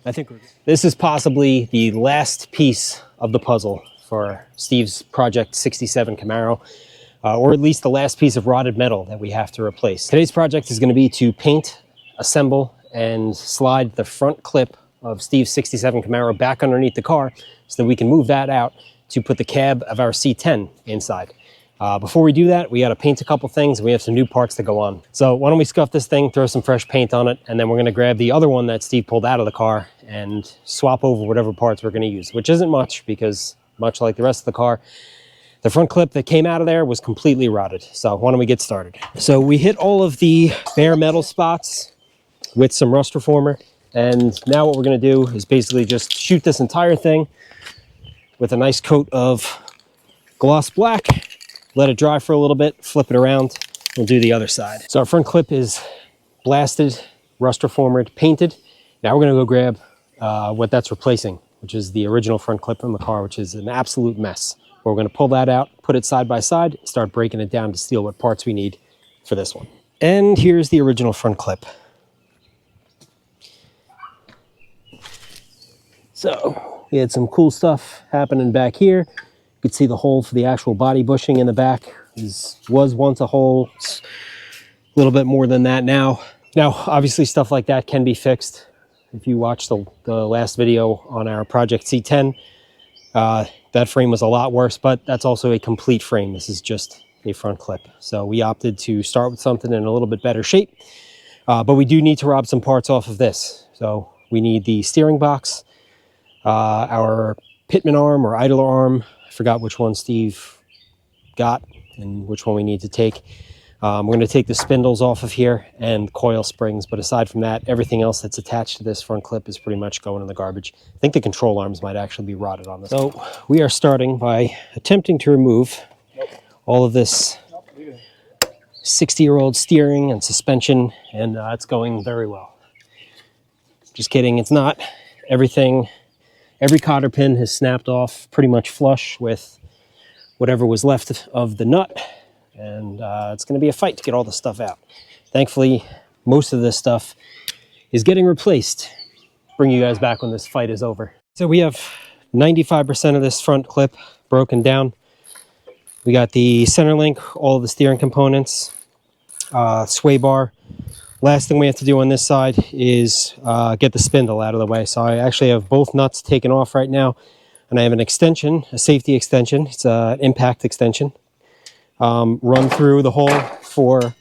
I think this is possibly the last piece of the puzzle for Steve's Project 67 Camaro, or at least the last piece of rotted metal that we have to replace. Today's project is going to be to paint, assemble, and slide the front clip of Steve's 67 Camaro back underneath the car so that we can move that out to put the cab of our C10 inside. Before we do that, we got to paint a couple things. We have some new parts to go on. So why don't we scuff this thing, throw some fresh paint on it, and then we're going to grab the other one that Steve pulled out of the car and swap over whatever parts we're going to use, which isn't much because much like the rest of the car, the front clip that came out of there was completely rotted. So why don't we get started? So we hit all of the bare metal spots with some rust reformer. And now what we're going to do is basically just shoot this entire thing with a nice coat of gloss black. Let it dry for a little bit, flip it around, we'll do the other side. So our front clip is blasted, rust reformered, painted. Now we're gonna go grab what that's replacing, which is the original front clip from the car, which is an absolute mess. We're gonna pull that out, put it side by side, start breaking it down to steal what parts we need for this one. And here's the original front clip. So we had some cool stuff happening back here. You can see the hole for the actual body bushing in the back was once a hole. It's a little bit more than that now. Now, obviously stuff like that can be fixed. If you watched the last video on our Project C10, that frame was a lot worse, but that's also a complete frame. This is just a front clip. So we opted to start with something in a little bit better shape, but we do need to rob some parts off of this. So we need the steering box, our pitman arm or idler arm. Forgot which one Steve got and which one we need to take. We're going to take the spindles off of here and coil springs, but aside from that, everything else that's attached to this front clip is pretty much going in the garbage. I think the control arms might actually be rotted on this. So we are starting by attempting to remove all of this 60-year-old steering and suspension, and it's going very well. Just kidding, it's not. Every cotter pin has snapped off pretty much flush with whatever was left of the nut, and it's going to be a fight to get all the stuff out. Thankfully, most of this stuff is getting replaced. Bring you guys back when this fight is over. So we have 95% of this front clip broken down. We got the center link, all of the steering components, sway bar. Last thing we have to do on this side is get the spindle out of the way. So I actually have both nuts taken off right now, and I have an extension, a safety extension. It's an impact extension. Run through the hole for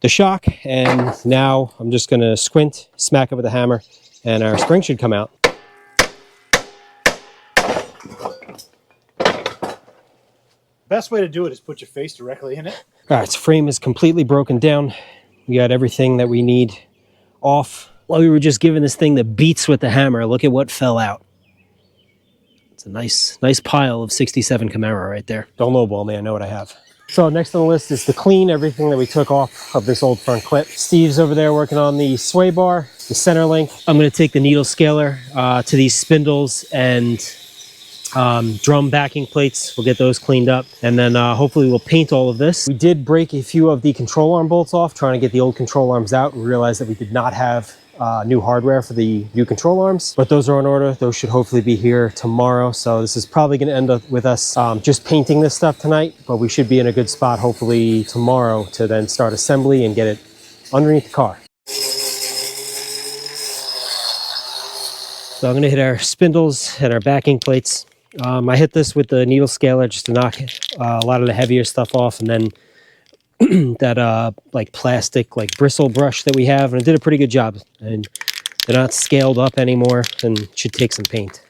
the shock, and now I'm just going to squint, smack it with a hammer, and our spring should come out. Best way to do it is put your face directly in it. All right, so frame is completely broken down. We got everything that we need off. While we were just giving this thing the beats with the hammer, look at what fell out. It's a nice pile of 67 Camaro right there. Don't lowball me, I know what I have. So next on the list is to clean everything that we took off of this old front clip. Steve's over there working on the sway bar, the center link. I'm gonna take the needle scaler to these spindles and drum backing plates. We'll get those cleaned up, and then hopefully we'll paint all of this. We did break a few of the control arm bolts off trying to get the old control arms out. We realized that we did not have new hardware for the new control arms, but those are on order. Those should hopefully be here tomorrow. So this is probably going to end up with us just painting this stuff tonight, but we should be in a good spot hopefully tomorrow to then start assembly and get it underneath the car. So I'm going to hit our spindles and our backing plates. I hit this with the needle scaler just to knock a lot of the heavier stuff off, and then that like plastic like bristle brush that we have, and it did a pretty good job, and they're not scaled up anymore and should take some paint.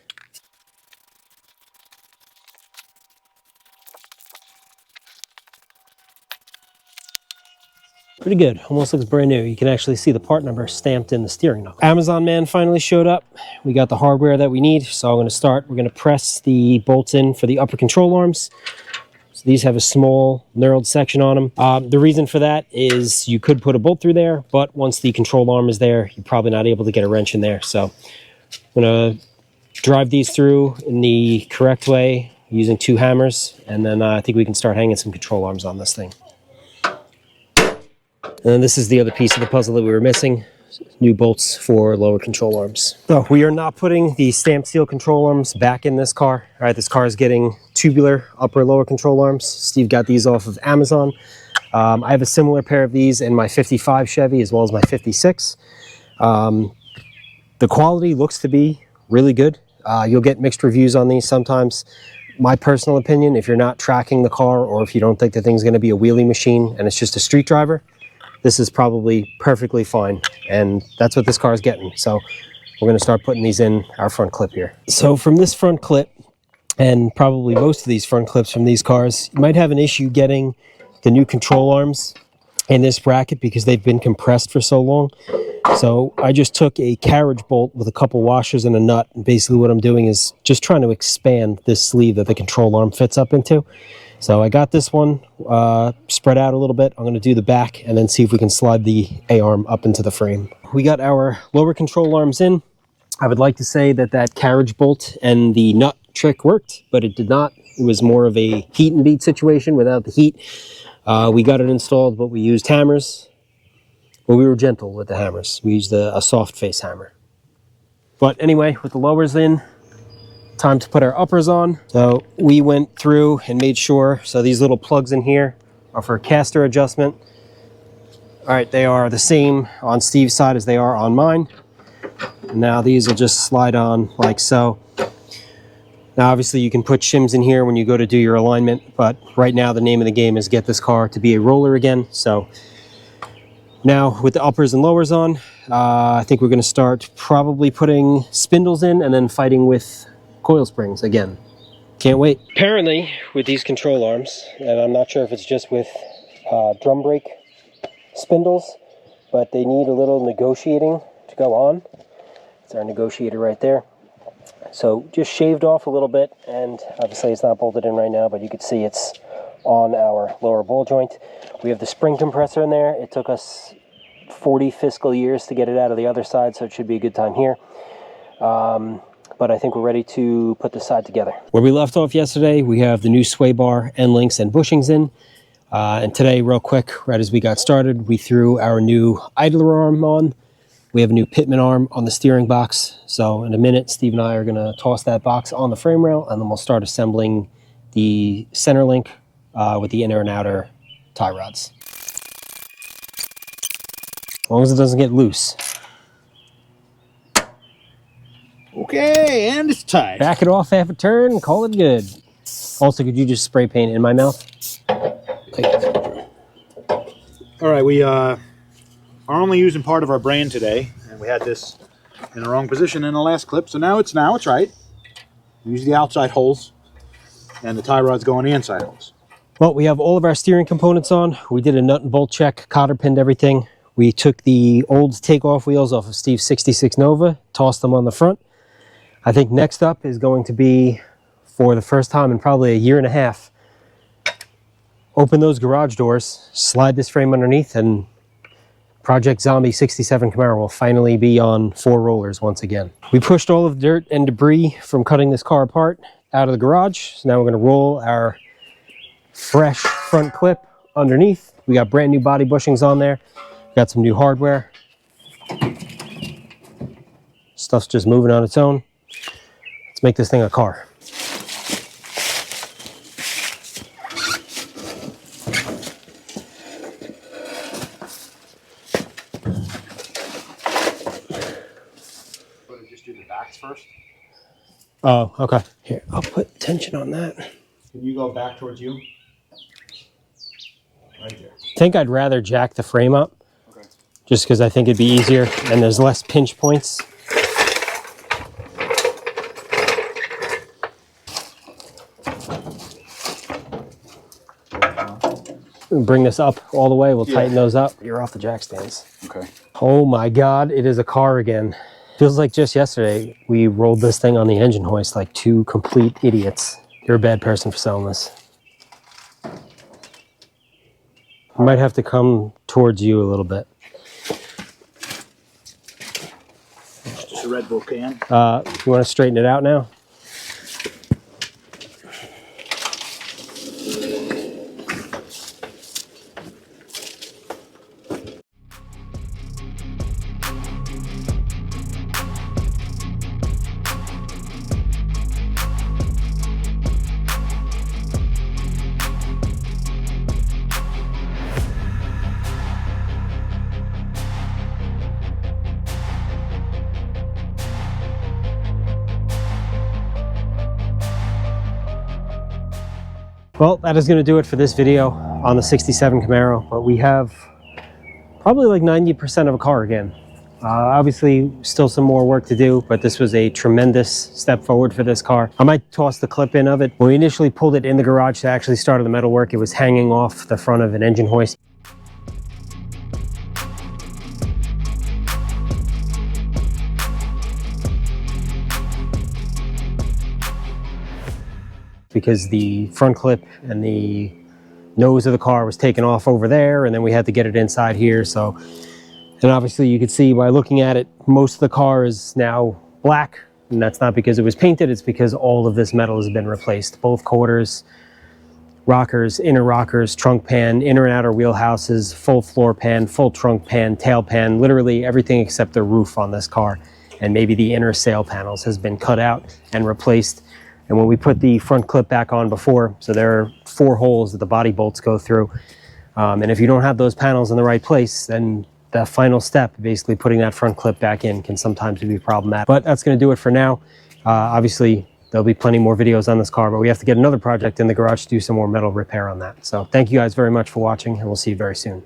Pretty good, almost looks brand new. You can actually see the part number stamped in the steering knuckle. Amazon man finally showed up. We got the hardware that we need, so I'm going to start. We're going to press the bolts in for the upper control arms. So these have a small knurled section on them. The reason for that is you could put a bolt through there, but once the control arm is there, you're probably not able to get a wrench in there. So I'm going to drive these through in the correct way using 2 hammers, and then I think we can start hanging some control arms on this thing. And then this is the other piece of the puzzle that we were missing. new bolts for lower control arms. So we are not putting the stamped steel control arms back in this car. All right, this car is getting tubular upper lower control arms. Steve got these off of Amazon. I have a similar pair of these in my 55 Chevy as well as my 56. The quality looks to be really good. You'll get mixed reviews on these sometimes. My personal opinion, if you're not tracking the car or if you don't think the thing's going to be a wheelie machine and it's just a street driver, this is probably perfectly fine. And that's what this car is getting. So we're going to start putting these in our front clip here. So from this front clip, and probably most of these front clips from these cars, you might have an issue getting the new control arms in this bracket because they've been compressed for so long. So I just took a carriage bolt with a couple washers and a nut, and basically what I'm doing is just trying to expand this sleeve that the control arm fits up into. So I got this one spread out a little bit. I'm going to do the back and then see if we can slide the A-arm up into the frame. We got our lower control arms in. I would like to say that that carriage bolt and the nut trick worked, but it did not. It was more of a heat and beat situation without the heat. We got it installed, but we used hammers. Well, we were gentle with the hammers. We used a soft face hammer. But anyway, with the lowers in, time to put our uppers on. So we went through and made sure. So these little plugs in here are for caster adjustment. All right, they are the same on Steve's side as they are on mine. Now these will just slide on like so. Now obviously you can put shims in here when you go to do your alignment, but right now the name of the game is get this car to be a roller again. So now with the uppers and lowers on, I think we're going to start probably putting spindles in and then fighting with coil springs again. Can't wait. Apparently with these control arms, and I'm not sure if it's just with drum brake spindles, but they need a little negotiating to go on. It's our negotiator right there. So just shaved off a little bit, and obviously it's not bolted in right now, but you can see it's on our lower ball joint. We have the spring compressor in there. It took us 40 fiscal years to get it out of the other side, so it should be a good time here. But I think we're ready to put this side together. Where we left off yesterday, we have the new sway bar, end links, and bushings in. And today, real quick, right as we got started, we threw our new idler arm on. We have a new pitman arm on the steering box. So in a minute, Steve and I are going to toss that box on the frame rail, and then we'll start assembling the center link with the inner and outer tie rods. As long as it doesn't get loose. Okay, and it's tight. Back it off half a turn and call it good. Also, could you just spray paint in my mouth? All right, we are only using part of our brand today, and we had this in the wrong position in the last clip, so now it's right. Use the outside holes, and the tie rod's go on the inside holes. Well, we have all of our steering components on. We did a nut and bolt check, cotter pinned everything. We took the old takeoff wheels off of Steve's 66 Nova, tossed them on the front. I think next up is going to be, for the first time in probably a year and a half, open those garage doors, slide this frame underneath, and Project Zombie 67 Camaro will finally be on 4 rollers once again. We pushed all of the dirt and debris from cutting this car apart out of the garage. So now we're going to roll our fresh front clip underneath. We got brand new body bushings on there. Got some new hardware. Stuff's just moving on its own. Let's make this thing a car. Just do the backs first. Oh, okay. Here, I'll put tension on that. Can you go back towards you? Right there. I think I'd rather jack the frame up. Okay. Just because I think it'd be easier and there's less pinch points. Bring this up all the way. We'll tighten those up. You're off the jack stands. Okay. Oh my God, it is a car again. Feels like just yesterday we rolled this thing on the engine hoist like 2 complete idiots. You're a bad person for selling this. I might have to come towards you a little bit. Just a Red Bull can. You want to straighten it out now? Well, that is going to do it for this video on the 67 Camaro, but we have probably like 90% of a car again. Obviously, still some more work to do, but this was a tremendous step forward for this car. I might toss the clip in of it. When we initially pulled it in the garage to actually start the metal work, it was hanging off the front of an engine hoist. Because the front clip and the nose of the car was taken off over there, and then we had to get it inside here. So, and obviously you can see by looking at it, most of the car is now black, and that's not because it was painted, it's because all of this metal has been replaced. Both quarters, rockers, inner rockers, trunk pan, inner and outer wheel houses, full floor pan, full trunk pan, tail pan, literally everything except the roof on this car. And maybe the inner sail panels has been cut out and replaced. And when we put the front clip back on before, so there are 4 holes that the body bolts go through. And if you don't have those panels in the right place, then the final step, basically putting that front clip back in, can sometimes be problematic. But that's going to do it for now. Obviously, there'll be plenty more videos on this car, but we have to get another project in the garage to do some more metal repair on that. So thank you guys very much for watching, and we'll see you very soon.